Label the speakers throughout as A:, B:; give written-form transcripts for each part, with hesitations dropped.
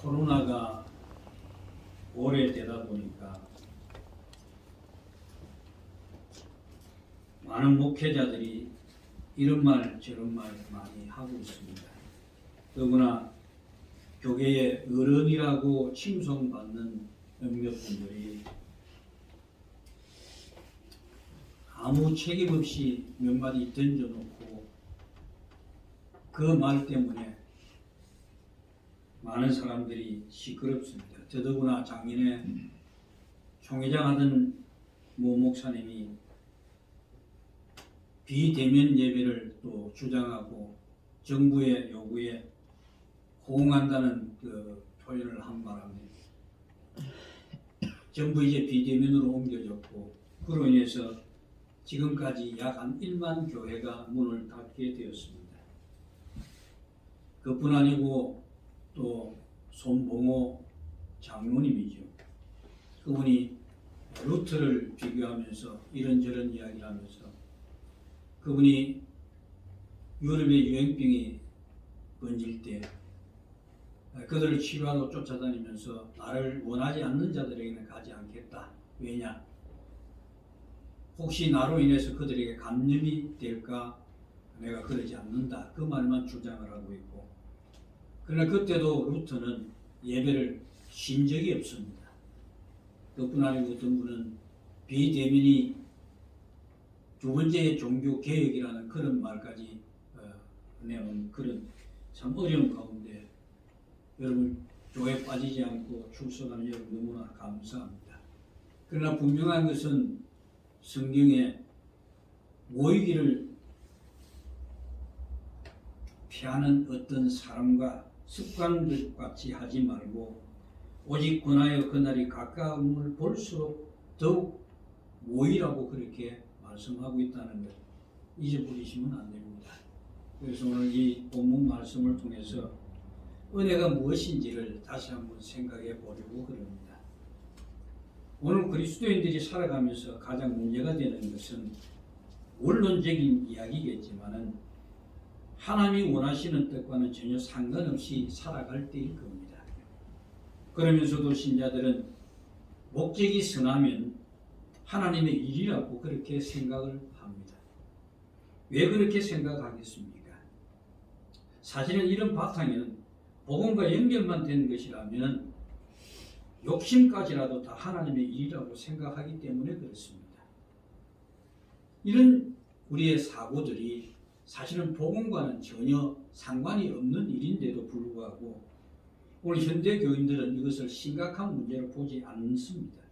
A: 코로나가 오래되다 보니까 많은 목회자들이 이런 말 저런 말 많이 하고 있습니다. 더구나 교계의 어른이라고 칭송받는 몇몇 분들이 아무 책임 없이 몇 마디 던져놓고 그 말 때문에 많은 사람들이 시끄럽습니다. 더더구나 작년에 총회장 하던 모 목사님이 비대면 예배를 또 주장하고 정부의 요구에 호응한다는 그 표현을 한 바람에 전부 이제 비대면으로 옮겨졌고 그로 인해서 지금까지 약 한 1만 교회가 문을 닫게 되었습니다. 그뿐 아니고 또 손봉호 장로님이죠. 그분이 루트를 비교하면서 이런저런 이야기를 하면서 그분이 유럽의 유행병이 번질 때 그들을 치료하러 쫓아다니면서 나를 원하지 않는 자들에게는 가지 않겠다. 왜냐? 혹시 나로 인해서 그들에게 감염이 될까? 내가 그러지 않는다. 그 말만 주장을 하고 있고 그러나 그때도 루터는 예배를 쉰 적이 없습니다. 그뿐 아니고 어떤 분은 비대면이 두 번째의 종교 개혁이라는 그런 말까지 내온 그런 참 어려운 가운데 여러분 교회 빠지지 않고 출석하는 여러분 너무나 감사합니다. 그러나 분명한 것은 성경에 모이기를 피하는 어떤 사람과 습관들 같이 하지 말고 오직 권하여 그날이 가까움을 볼수록 더욱 모이라고 그렇게 말씀하고 있다는 것 잊어버리시면 안 됩니다. 그래서 오늘 이 본문 말씀을 통해서 은혜가 무엇인지를 다시 한번 생각해 보려고 그럽니다. 오늘 그리스도인들이 살아가면서 가장 문제가 되는 것은 원론적인 이야기겠지만은 하나님이 원하시는 뜻과는 전혀 상관없이 살아갈 때일 겁니다. 그러면서도 신자들은 목적이 선하면 하나님의 일이라고 그렇게 생각을 합니다. 왜 그렇게 생각하겠습니까? 사실은 이런 바탕에는 복음과 연결만 된 것이라면 욕심까지라도 다 하나님의 일이라고 생각하기 때문에 그렇습니다. 이런 우리의 사고들이 사실은 복음과는 전혀 상관이 없는 일인데도 불구하고 오늘 현대 교인들은 이것을 심각한 문제로 보지 않습니다.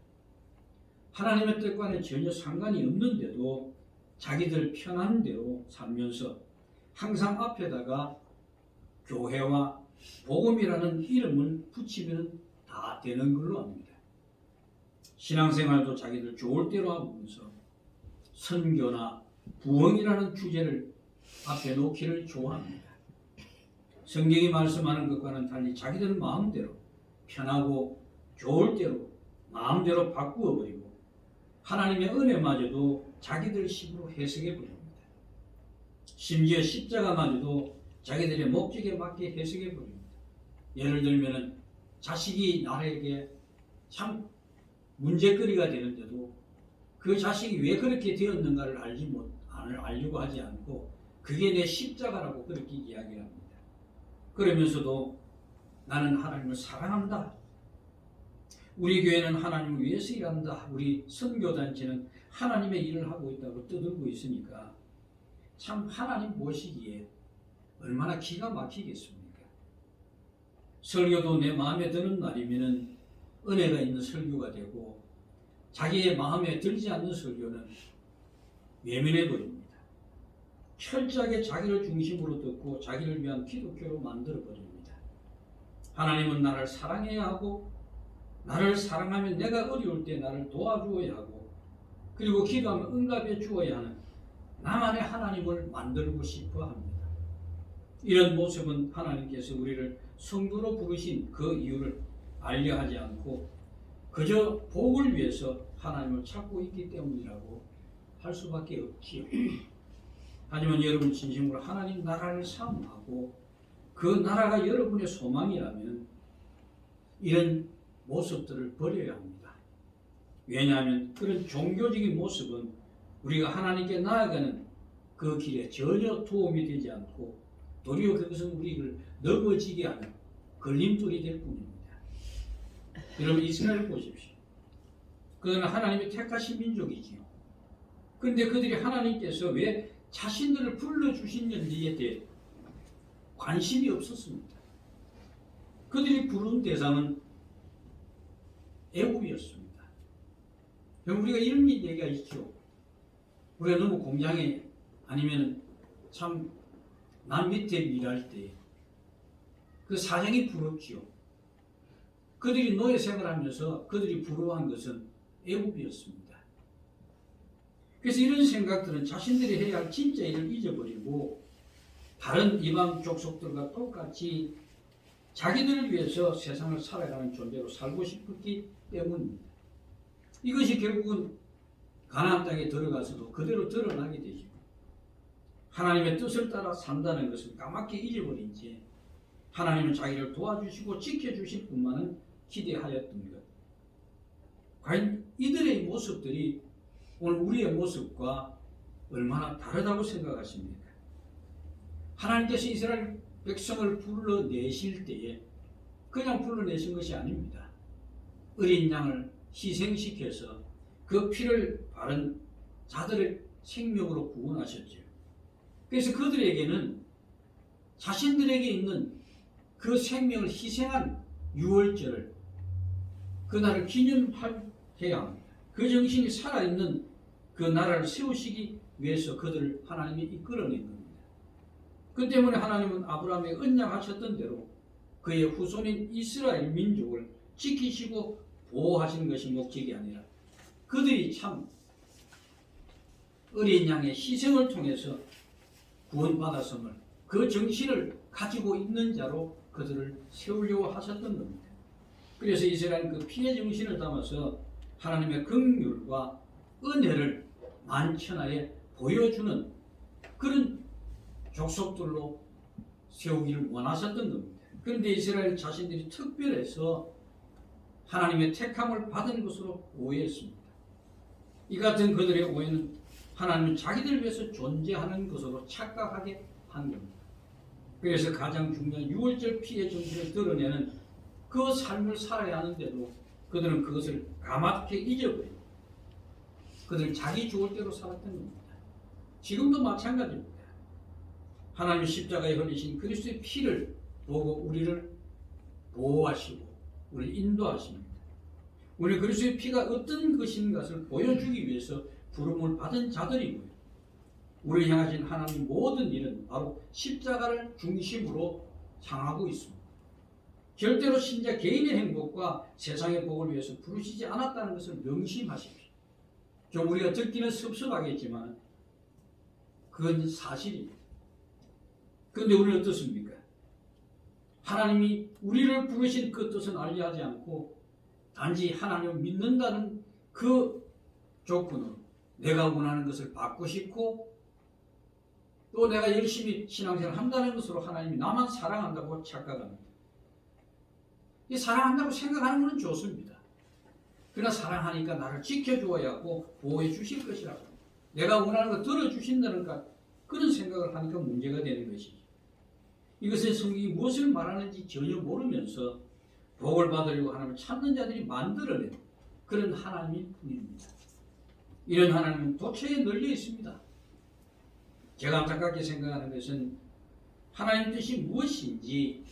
A: 하나님의 뜻과는 전혀 상관이 없는데도 자기들 편한 대로 살면서 항상 앞에다가 교회와 복음이라는 이름을 붙이면 다 되는 걸로 압니다. 신앙생활도 자기들 좋을 대로 하면서 선교나 부흥이라는 주제를 앞에 놓기를 좋아합니다. 성경이 말씀하는 것과는 달리 자기들 마음대로 편하고 좋을 대로 마음대로 바꾸어 버리고 하나님의 은혜마저도 자기들 식으로 해석해 버립니다. 심지어 십자가마저도 자기들의 목적에 맞게 해석해 버립니다. 예를 들면 자식이 나에게 참 문제거리가 되는데도 그 자식이 왜 그렇게 되었는가를 알려고 하지 않고 그게 내 십자가라고 그렇게 이야기를 합니다. 그러면서도 나는 하나님을 사랑한다. 우리 교회는 하나님을 위해서 일한다. 우리 선교단체는 하나님의 일을 하고 있다고 떠들고 있으니까 참 하나님 모시기에 얼마나 기가 막히겠습니까? 설교도 내 마음에 드는 날이면 은혜가 있는 설교가 되고 자기의 마음에 들지 않는 설교는 외면해 버립니다. 철저하게 자기를 중심으로 듣고 자기를 위한 기독교로 만들어 버립니다. 하나님은 나를 사랑해야 하고 나를 사랑하면 내가 어려울 때 나를 도와주어야 하고 그리고 기도하면 응답해 주어야 하는 나만의 하나님을 만들고 싶어 합니다. 이런 모습은 하나님께서 우리를 성도로 부르신 그 이유를 알려 하지 않고 그저 복을 위해서 하나님을 찾고 있기 때문이라고 할 수밖에 없지요. 하지만 여러분 진심으로 하나님 나라를 사모하고 그 나라가 여러분의 소망이라면 이런 모습들을 버려야 합니다. 왜냐하면 그런 종교적인 모습은 우리가 하나님께 나아가는 그 길에 전혀 도움이 되지 않고 도리어 그것은 우리를 넘어지게 하는 걸림돌이 될 뿐입니다. 여러분 이스라엘 보십시오. 그는 하나님이 택하신 민족이지요. 그런데 그들이 하나님께서 왜 자신들을 불러주시는지에 대해 관심이 없었습니다. 그들이 부른 대상은 애굽이었습니다. 우리가 이런 얘기가 있죠. 우리가 너무 공장에 아니면 참 남 밑에 일할 때 그 사장이 부럽지요. 그들이 노예 생활하면서 그들이 부러워한 것은 애굽이었습니다. 그래서 이런 생각들은 자신들이 해야 할 진짜 일을 잊어버리고 다른 이방 족속들과 똑같이 자기들을 위해서 세상을 살아가는 존재로 살고 싶었기 때문입니다. 이것이 결국은 가나안 땅에 들어가서도 그대로 드러나게 되죠. 하나님의 뜻을 따라 산다는 것을 까맣게 잊어버린 채 하나님은 자기를 도와주시고 지켜주실 뿐만은 기대하였던 것. 과연 이들의 모습들이 오늘 우리의 모습과 얼마나 다르다고 생각하십니까? 하나님께서 이스라엘 백성을 불러내실 때에 그냥 불러내신 것이 아닙니다. 어린 양을 희생시켜서 그 피를 바른 자들의 생명으로 구원하셨죠. 그래서 그들에게는 자신들에게 있는 그 생명을 희생한 유월절을 그날을 기념해야 합니다. 그 정신이 살아있는 그 나라를 세우시기 위해서 그들을 하나님이 이끌어낸 겁니다. 그 때문에 하나님은 아브라함에게 언약하셨던 대로 그의 후손인 이스라엘 민족을 지키시고 보호하시는 것이 목적이 아니라 그들이 참 어린 양의 희생을 통해서 구원받았음을 그 정신을 가지고 있는 자로 그들을 세우려고 하셨던 겁니다. 그래서 이스라엘은 그 피의 정신을 담아서 하나님의 긍휼과 은혜를 만천하에 보여주는 그런 족속들로 세우기를 원하셨던 겁니다. 그런데 이스라엘 자신들이 특별해서 하나님의 택함을 받은 것으로 오해했습니다. 이 같은 그들의 오해는 하나님은 자기들 위해서 존재하는 것으로 착각하게 한 겁니다. 그래서 가장 중요한 유월절 피의 정신을 드러내는 그 삶을 살아야 하는데도 그들은 그것을 까맣게 잊어버리고 그들은 자기 좋을 대로 살았던 겁니다. 지금도 마찬가지입니다. 하나님 십자가에 흘리신 그리스도의 피를 보고 우리를 보호하시고 우리를 인도하십니다. 우리 그리스도의 피가 어떤 것인가를 보여주기 위해서 부름을 받은 자들이고요. 우리를 향하신 하나님 모든 일은 바로 십자가를 중심으로 향하고 있습니다. 절대로 신자 개인의 행복과 세상의 복을 위해서 부르시지 않았다는 것을 명심하십시오. 좀 우리가 듣기는 섭섭하겠지만 그건 사실입니다. 그런데 우리는 어떻습니까? 하나님이 우리를 부르신 그 뜻은 알려하지 않고 단지 하나님을 믿는다는 그 조건으로 내가 원하는 것을 받고 싶고 또 내가 열심히 신앙생활을 한다는 것으로 하나님이 나만 사랑한다고 착각합니다. 이 사랑한다고 생각하는 것은 좋습니다. 그러나 사랑하니까 나를 지켜주어야 하고 보호해 주실 것이라고 내가 원하는 거 들어주신다는가 그런 생각을 하니까 문제가 되는 것이죠. 이것의 성경이 무엇을 말하는지 전혀 모르면서 복을 받으려고 하나님을 찾는 자들이 만들어낸 그런 하나님일 뿐입니다. 이런 하나님은 도처에 널려 있습니다. 제가 안타깝게 생각하는 것은 하나님 뜻이 무엇인지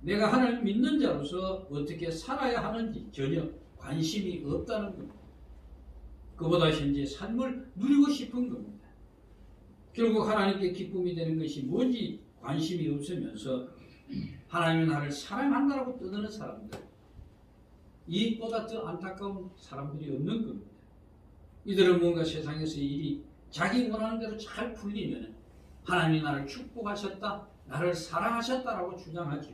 A: 내가 하나님 믿는 자로서 어떻게 살아야 하는지 전혀 관심이 없다는 겁니다. 그보다 현재 삶을 누리고 싶은 겁니다. 결국 하나님께 기쁨이 되는 것이 뭔지 관심이 없으면서 하나님이 나를 사랑한다라고 떠드는 사람들, 이보다 더 안타까운 사람들이 없는 겁니다. 이들은 뭔가 세상에서 일이 자기 원하는 대로 잘 풀리면 하나님이 나를 축복하셨다, 나를 사랑하셨다라고 주장하죠.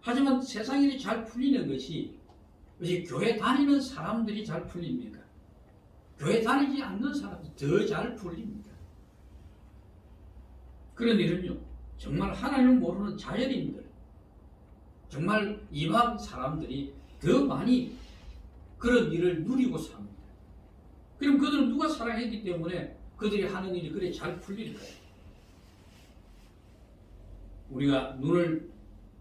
A: 하지만 세상 일이 잘 풀리는 것이 교회 다니는 사람들이 잘 풀립니까? 교회 다니지 않는 사람들이 더 잘 풀립니다. 그런 일은요, 정말 하나님을 모르는 자연인들, 정말 이방 사람들이 더 많이 그런 일을 누리고 삽니다. 그럼 그들은 누가 사랑했기 때문에 그들이 하는 일이 그래 잘 풀릴까요? 우리가 눈을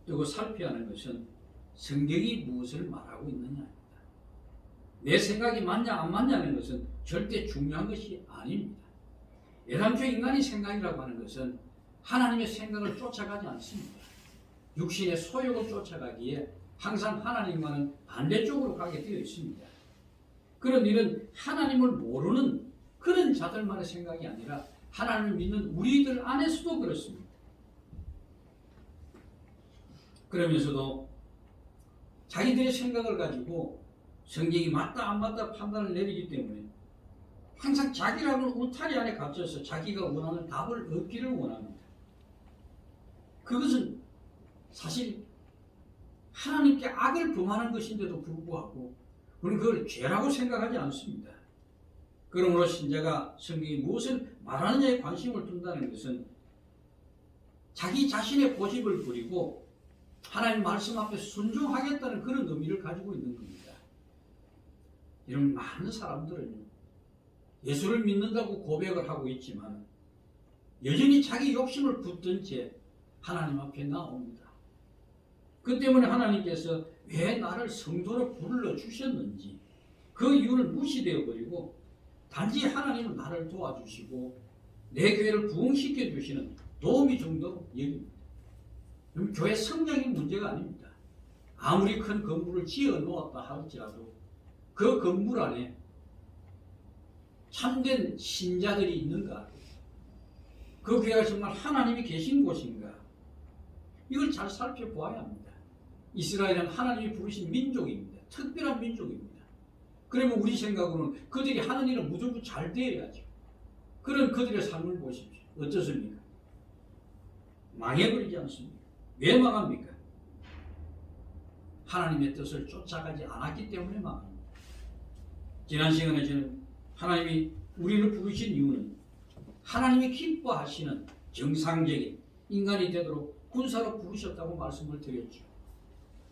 A: 뜨고 살펴야 하는 것은 성경이 무엇을 말하고 있느냐입니다. 내 생각이 맞냐 안 맞냐는 것은 절대 중요한 것이 아닙니다. 애당초 인간의 생각이라고 하는 것은 하나님의 생각을 쫓아가지 않습니다. 육신의 소욕을 쫓아가기에 항상 하나님과는 반대쪽으로 가게 되어 있습니다. 그런 일은 하나님을 모르는 그런 자들만의 생각이 아니라 하나님을 믿는 우리들 안에서도 그렇습니다. 그러면서도 자기들의 생각을 가지고 성경이 맞다 안 맞다 판단을 내리기 때문에 항상 자기라는 울타리 안에 갇혀서 자기가 원하는 답을 얻기를 원합니다. 그것은 사실 하나님께 악을 범하는 것인데도 불구하고 우리는 그걸 죄라고 생각하지 않습니다. 그러므로 신자가 성경이 무엇을 말하느냐에 관심을 둔다는 것은 자기 자신의 고집을 부리고 하나님 말씀 앞에 순종하겠다는 그런 의미를 가지고 있는 겁니다. 이런 많은 사람들은 예수를 믿는다고 고백을 하고 있지만 여전히 자기 욕심을 붙든 채 하나님 앞에 나옵니다. 그 때문에 하나님께서 왜 나를 성도로 불러주셨는지 그 이유는 무시되어 버리고 단지 하나님은 나를 도와주시고 내 교회를 부흥시켜 주시는 도움이 정도로 여깁니다. 교회 성장이 문제가 아닙니다. 아무리 큰 건물을 지어 놓았다 할지라도 그 건물 안에 참된 신자들이 있는가? 그 교회가 정말 하나님이 계신 곳인가? 이걸 잘 살펴보아야 합니다. 이스라엘은 하나님이 부르신 민족입니다. 특별한 민족입니다. 그러면 우리 생각으로는 그들이 하는 일은 무조건 잘 되어야죠. 그런 그들의 삶을 보십시오. 어떻습니까? 망해버리지 않습니까? 왜 망합니까? 하나님의 뜻을 쫓아가지 않았기 때문에 망합니다. 지난 시간에 저는 하나님이 우리를 부르신 이유는 하나님이 기뻐하시는 정상적인 인간이 되도록 군사로 부르셨다고 말씀을 드렸죠.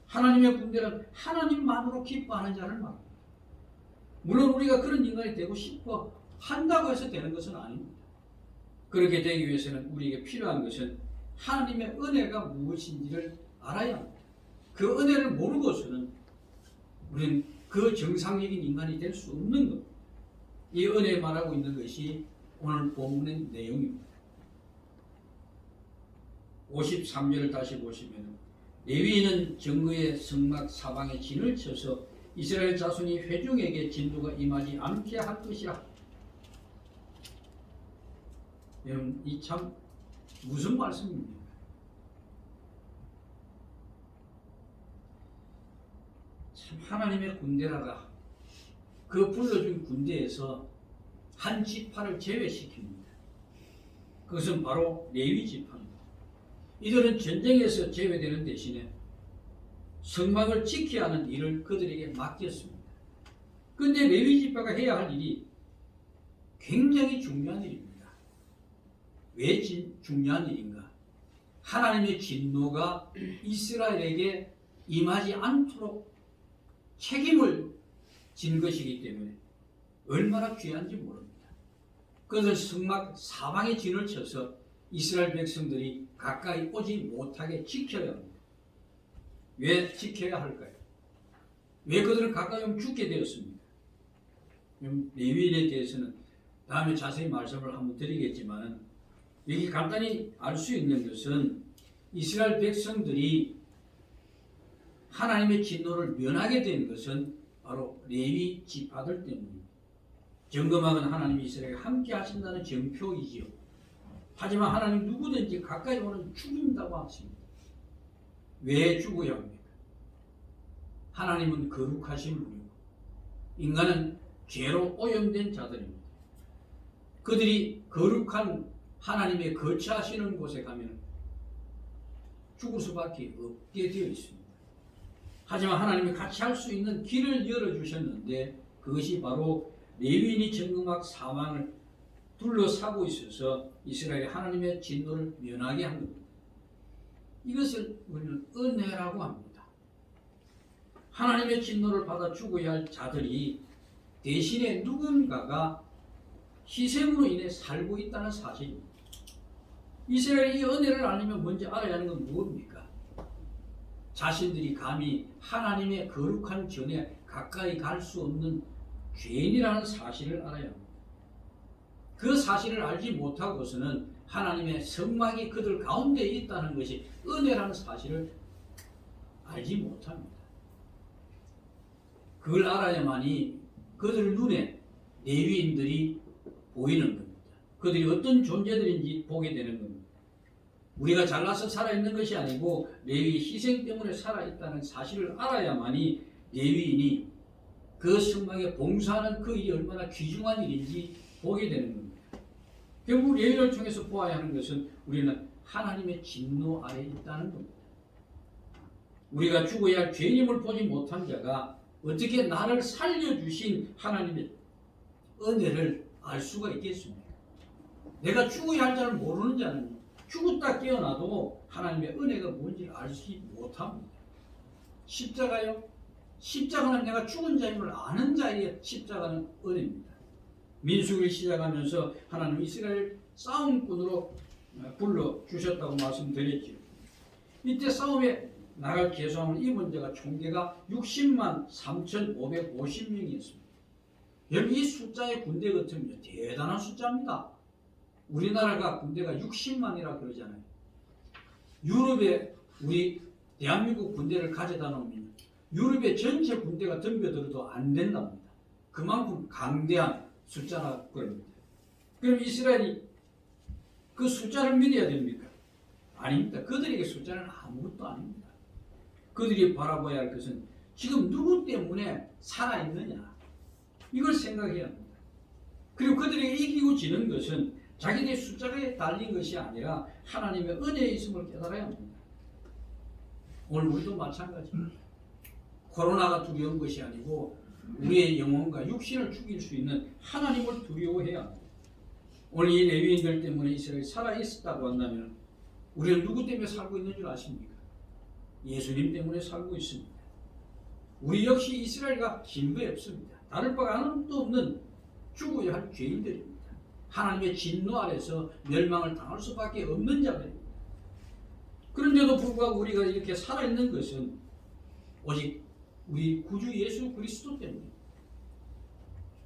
A: 하나님의 군대는 하나님만으로 기뻐하는 자를 말합니다. 물론 우리가 그런 인간이 되고 싶어 한다고 해서 되는 것은 아닙니다. 그렇게 되기 위해서는 우리에게 필요한 것은 하나님의 은혜가 무엇인지를 알아야 합니다. 그 은혜를 모르고서는 우리는 그 정상적인 인간이 될 수 없는 겁니다. 이 은혜 말하고 있는 것이 오늘 본문의 내용입니다. 53절을 다시 보시면 레위인은 정거의 성막 사방에 진을 쳐서 이스라엘 자손이 회중에게 진도가 임하지 않게 할 것이라. 여러분, 이 참 무슨 말씀입니까? 참 하나님의 군대라가 그 불러준 군대에서 한 지파를 제외시킵니다. 그것은 바로 레위 지파입니다. 이들은 전쟁에서 제외되는 대신에 성막을 지켜야 하는 일을 그들에게 맡겼습니다. 그런데 레위 지파가 해야 할 일이 굉장히 중요한 일입니다. 왜 중요한 일인가? 하나님의 진노가 이스라엘에게 임하지 않도록 책임을 진 것이기 때문에 얼마나 귀한지 모릅니다. 그것을 성막 사방에 진을 쳐서 이스라엘 백성들이 가까이 오지 못하게 지켜야 합니다. 왜 지켜야 할까요? 왜 그들은 가까이 오면 죽게 되었습니까? 레위인에 대해서는 다음에 자세히 말씀을 한번 드리겠지만 여기 간단히 알 수 있는 것은 이스라엘 백성들이 하나님의 진노를 면하게 된 것은 바로 레위 지파들 때문입니다. 정금왕은 하나님이 이스라엘과 함께 하신다는 정표이지요. 하지만 하나님 누구든지 가까이 오는 죽인다고 하십니다. 왜 죽어야 합니까? 하나님은 거룩하신 분이고 인간은 죄로 오염된 자들입니다. 그들이 거룩한 하나님의 거처하시는 곳에 가면 죽을 수밖에 없게 되어 있습니다. 하지만 하나님이 같이 할 수 있는 길을 열어주셨는데 그것이 바로 레위인이 정금왕 사망을 둘러싸고 있어서 이스라엘이 하나님의 진노를 면하게 한 겁니다. 이것을 우리는 은혜라고 합니다. 하나님의 진노를 받아 죽어야 할 자들이 대신에 누군가가 희생으로 인해 살고 있다는 사실입니다. 이스라엘이 이 은혜를 알려면 먼저 알아야 하는 건 무엇입니까? 자신들이 감히 하나님의 거룩한 전에 가까이 갈 수 없는 죄인이라는 사실을 알아야 합니다. 그 사실을 알지 못하고서는 하나님의 성막이 그들 가운데 있다는 것이 은혜라는 사실을 알지 못합니다. 그걸 알아야만이 그들 눈에 레위인들이 보이는 겁니다. 그들이 어떤 존재들인지 보게 되는 겁니다. 우리가 잘나서 살아있는 것이 아니고 레위 희생 때문에 살아있다는 사실을 알아야만이 레위인이 그 성막에 봉사하는 그 일이 얼마나 귀중한 일인지 보게 되는 겁니다. 결국 레위를 통해서 보아야 하는 것은 우리는 하나님의 진노 아래에 있다는 겁니다. 우리가 죽어야 할 죄인임을 보지 못한 자가 어떻게 나를 살려주신 하나님의 은혜를 알 수가 있겠습니까? 내가 죽어야 할 자를 모르는 자는 죽었다 깨어나도 하나님의 은혜가 뭔지 알지 못합니다. 십자가요? 십자가는 내가 죽은 자임을 아는 자의 십자가는 은혜입니다. 민수기를 시작하면서 하나님 이스라엘 싸움꾼으로 불러주셨다고 말씀드렸죠. 이때 싸움에 나갈 개성을 입은 자가 총계가 60만 3,550명이었습니다. 여러분 이 숫자의 군대 같으면 대단한 숫자입니다. 우리나라가 군대가 60만이라 그러잖아요. 유럽에 우리 대한민국 군대를 가져다 놓으면 유럽의 전체 군대가 덤벼들어도 안 된답니다. 그만큼 강대한 숫자라 그럽니다. 그럼 이스라엘이 그 숫자를 믿어야 됩니까? 아닙니다. 그들에게 숫자는 아무것도 아닙니다. 그들이 바라봐야 할 것은 지금 누구 때문에 살아있느냐 이걸 생각해야 합니다. 그리고 그들에게 이기고 지는 것은 자기들의 숫자에 달린 것이 아니라 하나님의 은혜에 있음을 깨달아야 합니다. 오늘 우리도 마찬가지입니다. 코로나가 두려운 것이 아니고 우리의 영혼과 육신을 죽일 수 있는 하나님을 두려워해야 합니다. 오늘 이 레위인들 때문에 이스라엘이 살아있었다고 한다면 우리는 누구 때문에 살고 있는 줄 아십니까? 예수님 때문에 살고 있습니다. 우리 역시 이스라엘과 진배 없습니다. 다를 바가 아무것도 없는 죽어야 할 죄인들입니다. 하나님의 진노 아래서 멸망을 당할 수밖에 없는 자들입니다. 그런데도 불구하고 우리가 이렇게 살아있는 것은 오직 우리 구주 예수 그리스도 때문입니다.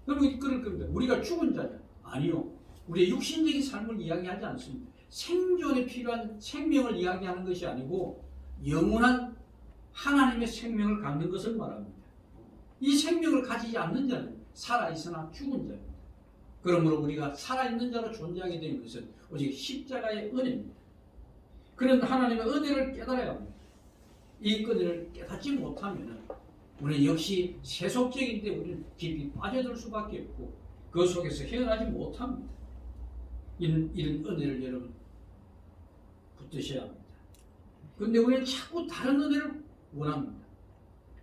A: 그럼 그럴 겁니다. 우리가 죽은 자냐? 아니요. 우리의 육신적인 삶을 이야기하지 않습니다. 생존에 필요한 생명을 이야기하는 것이 아니고 영원한 하나님의 생명을 갖는 것을 말합니다. 이 생명을 가지지 않는 자는 살아있으나 죽은 자입니다. 그러므로 우리가 살아있는 자로 존재하게 된 것은 오직 십자가의 은혜입니다. 그런 하나님의 은혜를 깨달아야 합니다. 이 은혜를 깨닫지 못하면 우리는 역시 세속적인데 우리는 깊이 빠져들 수밖에 없고 그 속에서 헤어나지 못합니다. 이런 은혜를 여러분 붙드셔야 합니다. 그런데 우리는 자꾸 다른 은혜를 원합니다.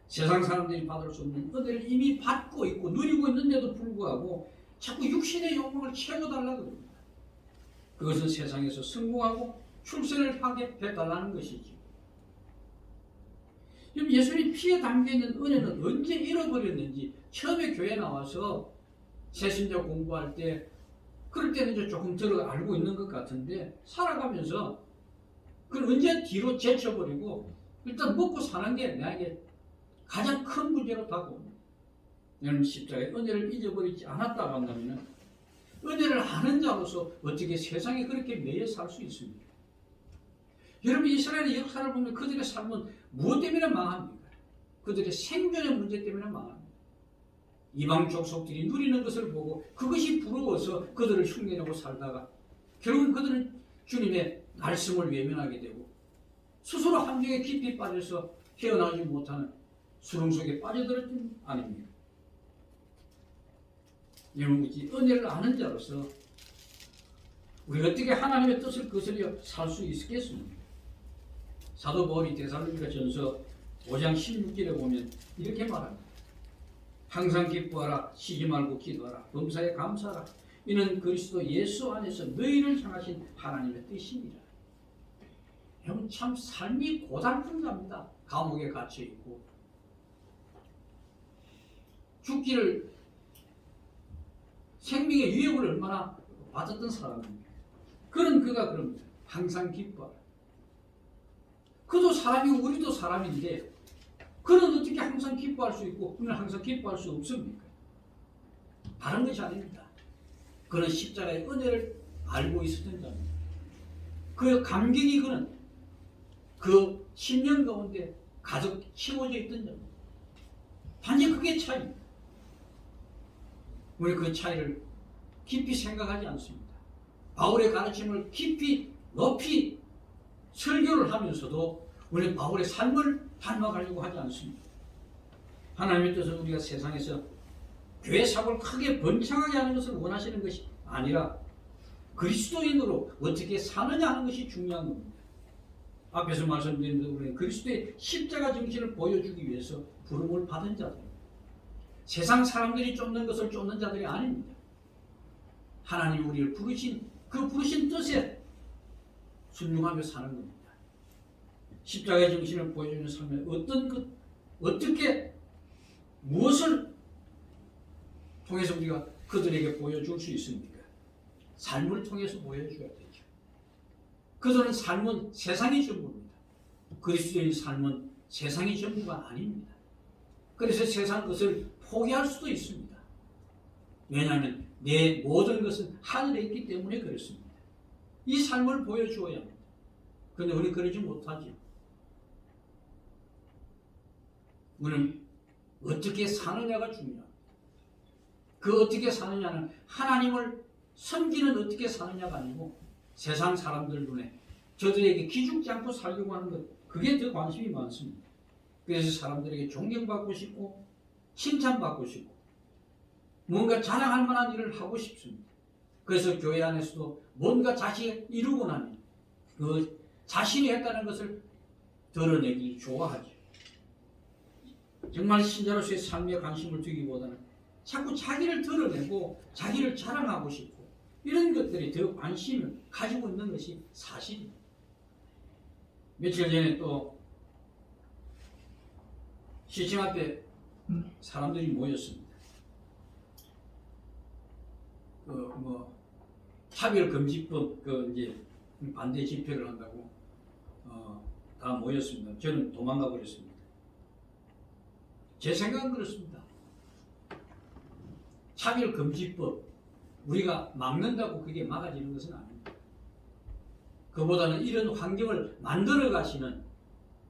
A: 세상 사람들이 받을 수 없는 은혜를 이미 받고 있고 누리고 있는데도 불구하고 자꾸 육신의 욕망을 채워달라고 합니다. 그것은 세상에서 성공하고 출세를 하게 해달라는 것이지. 예수님 피에 담겨있는 은혜는 언제 잃어버렸는지 처음에 교회 나와서 새신자 공부할 때 그럴 때는 이제 조금 알고 있는 것 같은데 살아가면서 그걸 언제 뒤로 제쳐버리고 일단 먹고 사는 게 나에게 가장 큰 문제로 다가옵니다. 여러분 십자가의 은혜를 잊어버리지 않았다고 한다면 은혜를 아는 자로서 어떻게 세상에 그렇게 매여 살 수 있습니까? 여러분 이스라엘의 역사를 보면 그들의 삶은 무엇 때문에 망합니까? 그들의 생존의 문제 때문에 망합니다. 이방 족속들이 누리는 것을 보고 그것이 부러워서 그들을 흉내내고 살다가 결국은 그들은 주님의 말씀을 외면하게 되고 스스로 함정에 깊이 빠져서 헤어나오지 못하는 수렁 속에 빠져들었던 아닙니까? 여러분 은혜를 아는 자로서 우리가 어떻게 하나님의 뜻을 거스려 살 수 있겠습니까? 사도 바울이 데살로니가 전서 5장 16절에 보면 이렇게 말합니다. 항상 기뻐하라, 쉬지 말고 기도하라, 범사에 감사하라. 이는 그리스도 예수 안에서 너희를 향하신 하나님의 뜻이니라. 여러분 참 삶이 고달픈 겁니다. 감옥에 갇혀 있고 죽기를 생명의 위협을 얼마나 받았던 사람입니까? 그런 그가 그럽니다. 항상 기뻐하라. 그도 사람이고 우리도 사람인데 그는 어떻게 항상 기뻐할 수 있고 우리는 항상 기뻐할 수 없습니까? 다른 것이 아닙니다. 그는 십자가의 은혜를 알고 있었던 자입니다. 그 감격이 그는 그 10년 가운데 가득 채워져 있던 자입니다. 단지 그게 차이입니다. 우리 그 차이를 깊이 생각하지 않습니다. 바울의 가르침을 깊이 높이 설교를 하면서도 우리는 바울의 삶을 닮아가려고 하지 않습니다. 하나님의 뜻은 우리가 세상에서 교회 사고를 크게 번창하게 하는 것을 원하시는 것이 아니라 그리스도인으로 어떻게 사느냐 하는 것이 중요한 겁니다. 앞에서 말씀드린 대로 우리는 그리스도의 십자가 정신을 보여주기 위해서 부름을 받은 자들입니다. 세상 사람들이 쫓는 것을 쫓는 자들이 아닙니다. 하나님이 우리를 부르신 그 부르신 뜻에 순종하며 사는 겁니다. 십자가의 정신을 보여주는 삶에 어떻게 무엇을 통해서 우리가 그들에게 보여줄 수 있습니까? 삶을 통해서 보여줘야 되죠. 그들은 삶은 세상의 전부입니다. 그리스도의 삶은 세상의 전부가 아닙니다. 그래서 세상 것을 포기할 수도 있습니다. 왜냐하면 내 모든 것은 하늘에 있기 때문에 그렇습니다. 이 삶을 보여주어야 합니다. 그런데 우리 그러지 못하죠. 우리는 어떻게 사느냐가 중요합니다. 그 어떻게 사느냐는 하나님을 섬기는 어떻게 사느냐가 아니고 세상 사람들 눈에 저들에게 기죽지 않고 살려고 하는 것, 그게 더 관심이 많습니다. 그래서 사람들에게 존경받고 싶고 칭찬받고 싶고 뭔가 자랑할 만한 일을 하고 싶습니다. 그래서 교회 안에서도 뭔가 자신이 이루고 나면 그 자신이 했다는 것을 드러내기 좋아하죠. 정말 신자로서의 삶에 관심을 두기보다는 자꾸 자기를 드러내고 자기를 자랑하고 싶고 이런 것들이 더 관심을 가지고 있는 것이 사실입니다. 며칠 전에 또 시청 앞에 사람들이 모였습니다. 차별금지법 이제 반대 집회를 한다고 다 모였습니다. 저는 도망가 버렸습니다. 제 생각은 그렇습니다. 차별금지법 우리가 막는다고 그게 막아지는 것은 아닙니다. 그보다는 이런 환경을 만들어 가시는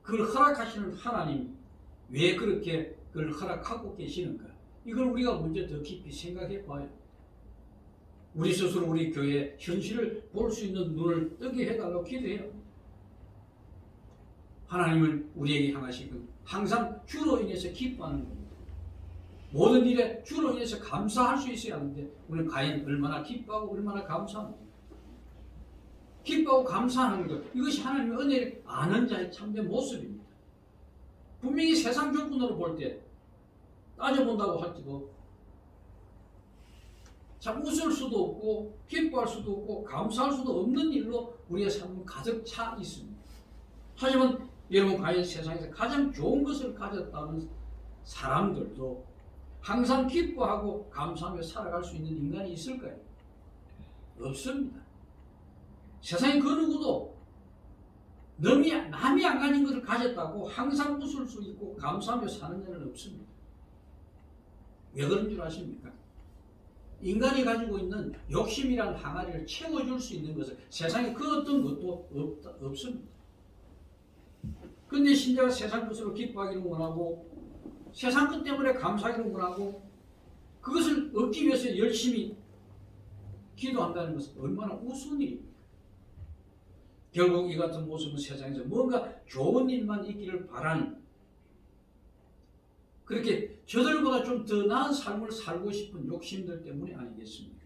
A: 그걸 허락하시는 하나님 왜 그렇게 그걸 허락하고 계시는가? 이걸 우리가 먼저 더 깊이 생각해 봐요. 우리 스스로 우리 교회 현실을 볼 수 있는 눈을 뜨게 해달라고 기도해요. 하나님은 우리에게 향하시고 항상 주로 인해서 기뻐하는 겁니다. 모든 일에 주로 인해서 감사할 수 있어야 하는데 우리는 과연 얼마나 기뻐하고 얼마나 감사합니까? 기뻐하고 감사하는 것, 이것이 하나님의 은혜를 아는 자의 참된 모습입니다. 분명히 세상 조건으로 볼 때 따져본다고 할지도 참 웃을 수도 없고 기뻐할 수도 없고 감사할 수도 없는 일로 우리의 삶은 가득 차 있습니다. 하지만 여러분 과연 세상에서 가장 좋은 것을 가졌다는 사람들도 항상 기뻐하고 감사하며 살아갈 수 있는 인간이 있을까요? 없습니다. 세상에 그 누구도 남이 안 가진 것을 가졌다고 항상 웃을 수 있고 감사하며 사는 자는 없습니다. 왜 그런 줄 아십니까? 인간이 가지고 있는 욕심이라는 항아리를 채워줄 수 있는 것을 세상에 그 어떤 것도 없습니다. 그런데 신자가 세상 것으로 기뻐하기를 원하고 세상 것 때문에 감사하기를 원하고 그것을 얻기 위해서 열심히 기도한다는 것은 얼마나 우스운 일입니까? 결국 이 같은 모습은 세상에서 뭔가 좋은 일만 있기를 바라는 그렇게 저들보다 좀 더 나은 삶을 살고 싶은 욕심들 때문에 아니겠습니까?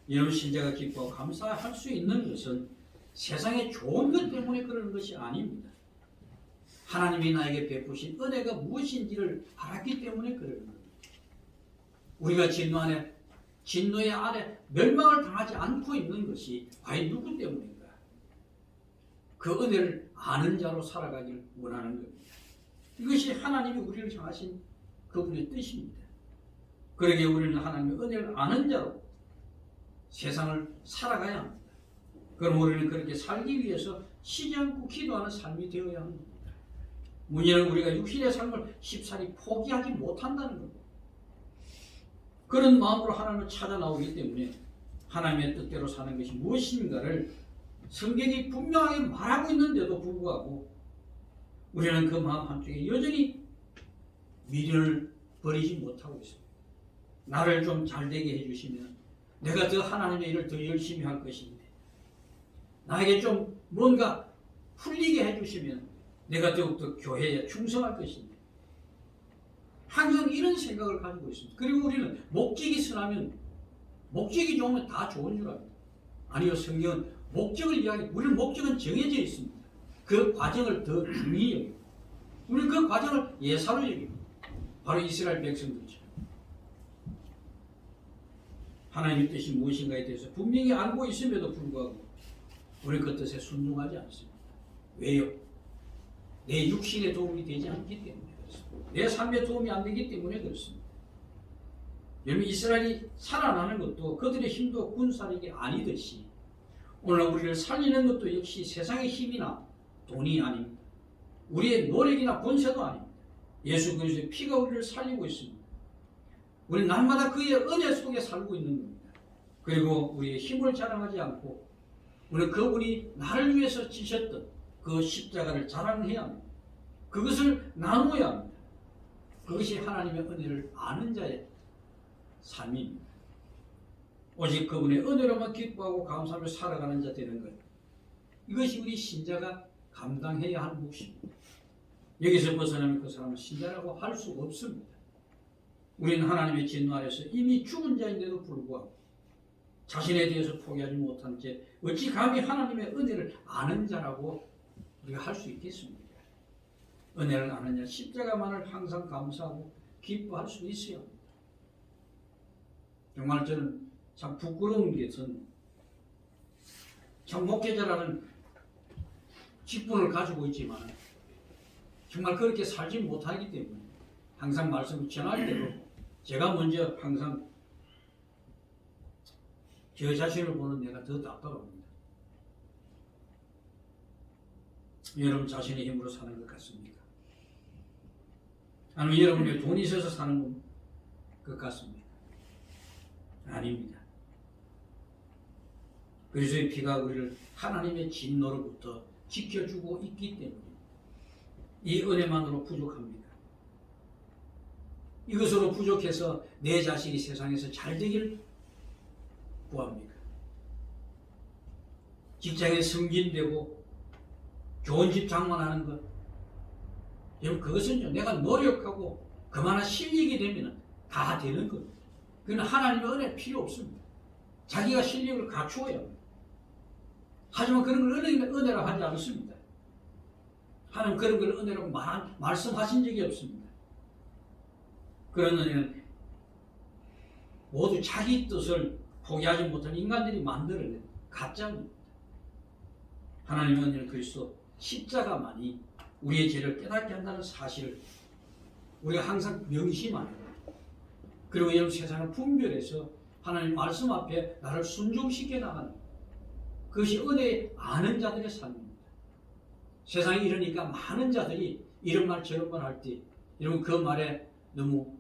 A: 여러분 신자가 기뻐하고 감사할 수 있는 것은 세상에 좋은 것 때문에 그러는 것이 아닙니다. 하나님이 나에게 베푸신 은혜가 무엇인지를 알았기 때문에 그러는 겁니다. 우리가 진노의 아래 멸망을 당하지 않고 있는 것이 과연 누구 때문인가? 그 은혜를 아는 자로 살아가기를 원하는 겁니다. 이것이 하나님이 우리를 향하신 그분의 뜻입니다. 그러기에 우리는 하나님의 은혜를 아는 자로 세상을 살아가야 합니다. 그럼 우리는 그렇게 살기 위해서 쉬지 않고 기도하는 삶이 되어야 합니다. 문제는 우리가 육신의 삶을 쉽사리 포기하지 못한다는 겁니다. 그런 마음으로 하나님을 찾아 나오기 때문에 하나님의 뜻대로 사는 것이 무엇인가를 성경이 분명하게 말하고 있는데도 불구하고 우리는 그 마음 한쪽에 여전히 미련을 버리지 못하고 있습니다. 나를 좀 잘되게 해주시면 내가 더 하나님의 일을 더 열심히 할 것인데, 나에게 좀 뭔가 풀리게 해주시면 내가 더욱더 교회에 충성할 것인데, 항상 이런 생각을 가지고 있습니다. 그리고 우리는 목적이 선하면, 목적이 좋으면 다 좋은 줄 압니다. 아니요, 성경은 목적을 이야기합니다. 우리는 목적은 정해져 있습니다. 그 과정을 더 중요히 여깁니다. 우리는 그 과정을 예사로 여깁니다. 바로 이스라엘 백성들이죠. 하나님의 뜻이 무엇인가에 대해서 분명히 알고 있음에도 불구하고 우리는 그 뜻에 순종하지 않습니다. 왜요? 내 육신에 도움이 되지 않기 때문에 그렇습니다. 내 삶에 도움이 안 되기 때문에 그렇습니다. 여러분, 이스라엘이 살아나는 것도 그들의 힘도 군사력이 아니듯이 오늘 우리를 살리는 것도 역시 세상의 힘이나 돈이 아닙니다. 우리의 노력이나 본세도 아닙니다. 예수 그리스도의 피가 우리를 살리고 있습니다. 우리는 날마다 그의 은혜 속에 살고 있는 겁니다. 그리고 우리의 힘을 자랑하지 않고 우리는 그분이 나를 위해서 지셨던 그 십자가를 자랑해야 합니다. 그것을 나누어야 합니다. 그것이 하나님의 은혜를 아는 자의 삶입니다. 오직 그분의 은혜로만 기뻐하고 감사하며 살아가는 자 되는 것, 이것이 우리 신자가 감당해야 하는 몫입니다. 여기서 벗어나면 그 사람은 신자라고 할 수가 없습니다. 우리는 하나님의 진노 아래서 이미 죽은 자인데도 불구하고 자신에 대해서 포기하지 못한 채 어찌 감히 하나님의 은혜를 아는 자라고 우리가 할 수 있겠습니까? 은혜를 아는 자, 십자가만을 항상 감사하고 기뻐할 수 있어야 합니다. 정말 저는 참 부끄러운 것은 참 목회자라는 직분을 가지고 있지만 정말 그렇게 살지 못하기 때문에 항상 말씀을 전할 때도 제가 먼저 항상 저 자신을 보는 내가 더 답답합니다. 여러분 자신의 힘으로 사는 것 같습니까? 아니면 여러분의 돈이 있어서 사는 것 같습니까? 아닙니다. 그리스도의 피가 우리를 하나님의 진노로부터 지켜주고 있기 때문에 이 은혜만으로 부족합니다. 이것으로 부족해서 내 자식이 세상에서 잘 되길 구합니까? 직장에 승진되고 좋은 집 장만하는 것, 여러분 그것은요 내가 노력하고 그만한 실력이 되면 다 되는 겁니다. 그건 하나님의 은혜 필요 없습니다. 자기가 실력을 갖추어야 합니다. 하지만 그런 걸 은혜라고 하지 않습니다. 하나님 그런 걸 은혜라고 말씀하신 적이 없습니다. 그런 은혜는 모두 자기 뜻을 포기하지 못한 인간들이 만들어낸 가짜입니다. 하나님의 은혜는 그리스도 십자가만이 우리의 죄를 깨닫게 한다는 사실을 우리가 항상 명심하는 거예요. 그리고 여러분 세상을 분별해서 하나님 말씀 앞에 나를 순종시켜 나가는 그것이 은혜에 아는 자들의 삶입니다. 세상이 이러니까 많은 자들이 이런 말 저런 말 할 때 여러분 그 말에 너무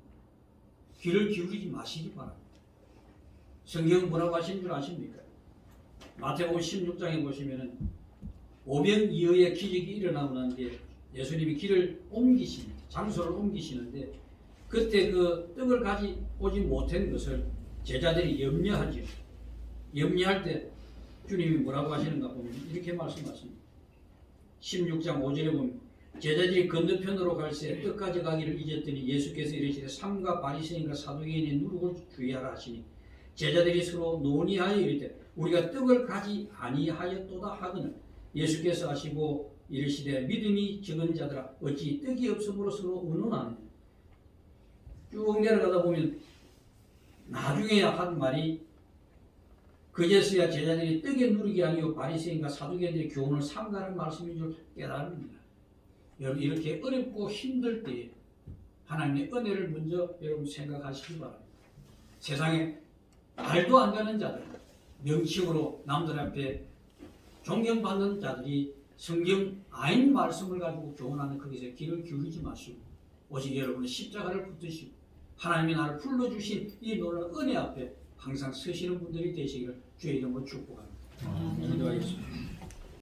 A: 귀를 기울이지 마시기 바랍니다. 성경은 뭐라고 하시는 줄 아십니까? 마태복음 16장에 보시면은 오병이어의 기적이 일어나고 난 뒤에 예수님이 길을 옮기십니다. 장소를 옮기시는데 그때 그 떡을 가져오지 못한 것을 제자들이 염려하죠. 염려할 때 주님이 뭐라고 하시는가 보면 이렇게 말씀하십니다. 16장 5절에 보면 제자들이 건너편으로 갈새 떡 가져가기를 잊었더니 예수께서 이르시되 삼가 바리새인과 사두개인의 누룩을 주의하라 하시니 제자들이 서로 논의하여 이르되 우리가 떡을 가지 아니하였도다 하거늘 예수께서 하시고 이르시되 믿음이 적은 자들아 어찌 떡이 없음으로 서로 의논하느냐. 쭉 내려가다 보면 나중에 한 말이 그제서야 제자들이 떡의 누룩이 아니요 바리새인과 사두개인들의 교훈을 삼가는 말씀인 줄 깨달습니다. 여러분 이렇게 어렵고 힘들 때 하나님의 은혜를 먼저 여러분 생각하시기 바랍니다. 세상에 말도 안 되는 자들, 명칭으로 남들 앞에 존경받는 자들이 성경 아닌 말씀을 가지고 교훈하는 거기서 귀를 기울이지 마시고 오직 여러분은 십자가를 붙드시고 하나님이 나를 불러주신 이 놀라운 은혜 앞에 항상 서시는 분들이 되시기를 주의 이름으로 축복합니다. 기도하겠습니다.